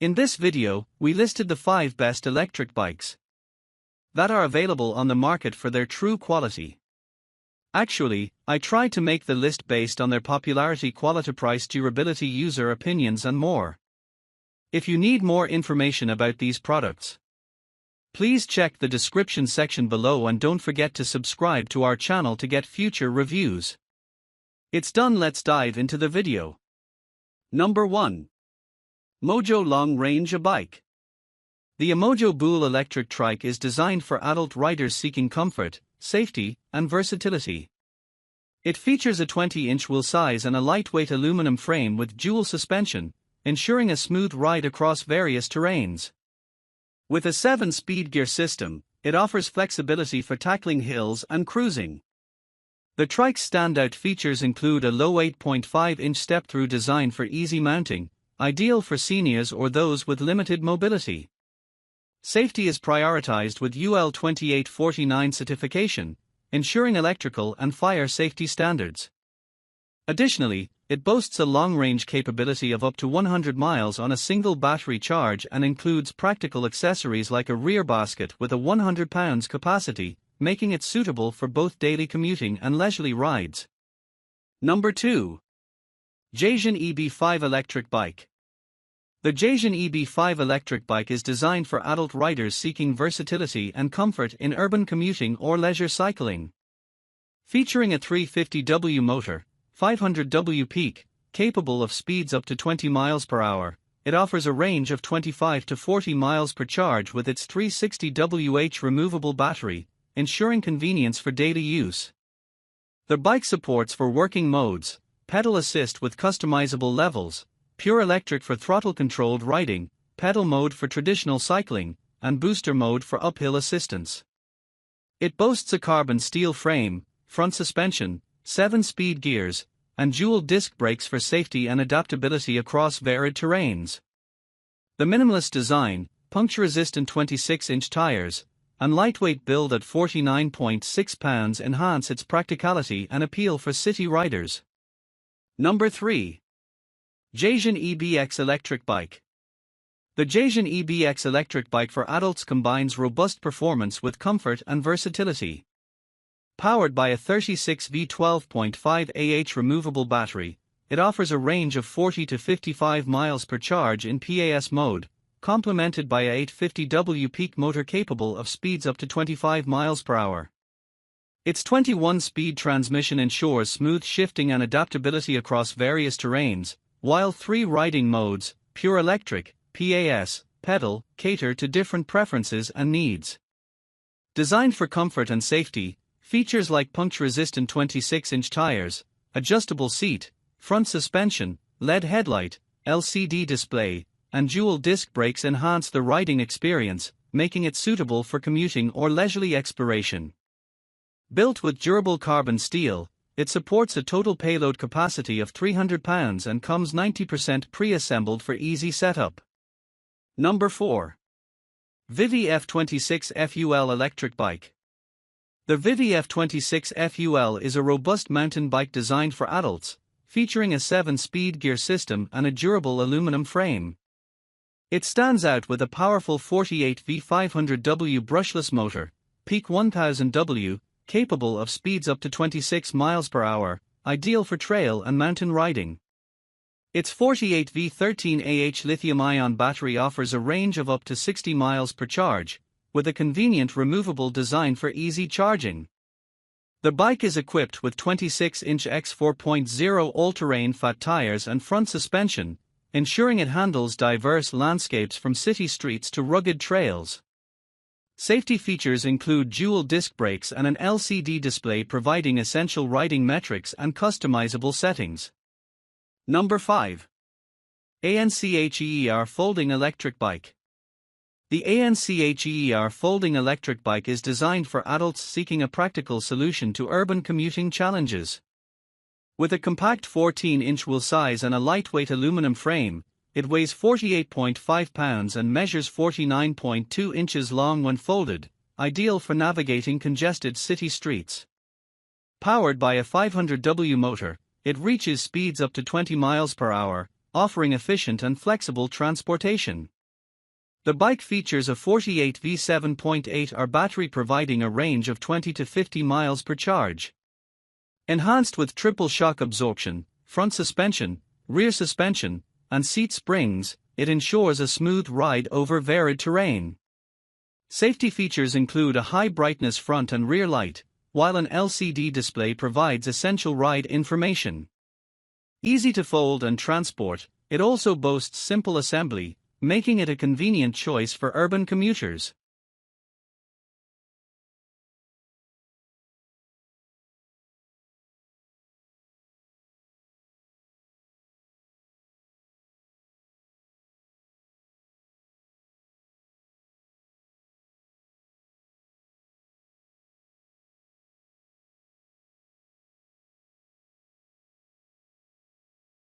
In this video, we listed the 5 best electric bikes that are available on the market for their true quality. Actually, I tried to make the list based on their popularity, quality, price, durability, user opinions and more. If you need more information about these products, please check the description section below and don't forget to subscribe to our channel to get future reviews. It's done, let's dive into the video. Number 1. MOJO Long Range Bike. The MOJO Boule electric trike is designed for adult riders seeking comfort, safety, and versatility. It features a 20-inch wheel size and a lightweight aluminum frame with dual suspension, ensuring a smooth ride across various terrains. With a 7-speed gear system, it offers flexibility for tackling hills and cruising. The trike's standout features include a low 8.5-inch step-through design for easy mounting, ideal for seniors or those with limited mobility. Safety is prioritized with UL 2849 certification, ensuring electrical and fire safety standards. Additionally, it boasts a long-range capability of up to 100 miles on a single battery charge and includes practical accessories like a rear basket with a 100 pounds capacity, making it suitable for both daily commuting and leisurely rides. Number 2. Jasion EB5 Electric Bike. The Jasion EB5 electric bike is designed for adult riders seeking versatility and comfort in urban commuting or leisure cycling. Featuring a 350W motor, 500W peak, capable of speeds up to 20 miles per hour, it offers a range of 25 to 40 miles per charge with its 360Wh removable battery, ensuring convenience for daily use. The bike supports for working modes, pedal assist with customizable levels, pure electric for throttle-controlled riding, pedal mode for traditional cycling, and booster mode for uphill assistance. It boasts a carbon steel frame, front suspension, 7-speed gears, and dual disc brakes for safety and adaptability across varied terrains. The minimalist design, puncture-resistant 26-inch tires, and lightweight build at 49.6 pounds enhance its practicality and appeal for city riders. Number 3. Jasion EBX Electric Bike. The Jasion EBX electric bike for adults combines robust performance with comfort and versatility. Powered by a 36V 12.5Ah removable battery, it offers a range of 40 to 55 miles per charge in PAS mode, complemented by a 850W peak motor capable of speeds up to 25 miles per hour. Its 21-speed transmission ensures smooth shifting and adaptability across various terrains, while 3 riding modes, pure electric, PAS, pedal, cater to different preferences and needs. Designed for comfort and safety, features like puncture-resistant 26-inch tires, adjustable seat, front suspension, LED headlight, LCD display, and dual disc brakes enhance the riding experience, making it suitable for commuting or leisurely exploration. Built with durable carbon steel, it supports a total payload capacity of 300 pounds and comes 90% pre-assembled for easy setup. Number 4. Vivi F26 FUL Electric Bike. The Vivi F26 FUL is a robust mountain bike designed for adults, featuring a 7-speed gear system and a durable aluminum frame. It stands out with a powerful 48V 500W brushless motor, peak 1000W, capable of speeds up to 26 miles per hour, ideal for trail and mountain riding. Its 48V 13Ah lithium-ion battery offers a range of up to 60 miles per charge, with a convenient removable design for easy charging. The bike is equipped with 26-inch x 4.0 all-terrain fat tires and front suspension, ensuring it handles diverse landscapes from city streets to rugged trails. Safety features include dual disc brakes and an LCD display providing essential riding metrics and customizable settings. Number 5. ANCHEER Folding Electric Bike. The ANCHEER Folding Electric Bike is designed for adults seeking a practical solution to urban commuting challenges. With a compact 14-inch wheel size and a lightweight aluminum frame, it weighs 48.5 pounds and measures 49.2 inches long when folded, ideal for navigating congested city streets. Powered by a 500W motor, it reaches speeds up to 20 miles per hour, offering efficient and flexible transportation. The bike features a 48V 7.8R battery providing a range of 20 to 50 miles per charge. Enhanced with triple shock absorption, front suspension, rear suspension, and seat springs, it ensures a smooth ride over varied terrain. Safety features include a high-brightness front and rear light, while an LCD display provides essential ride information. Easy to fold and transport, it also boasts simple assembly, making it a convenient choice for urban commuters.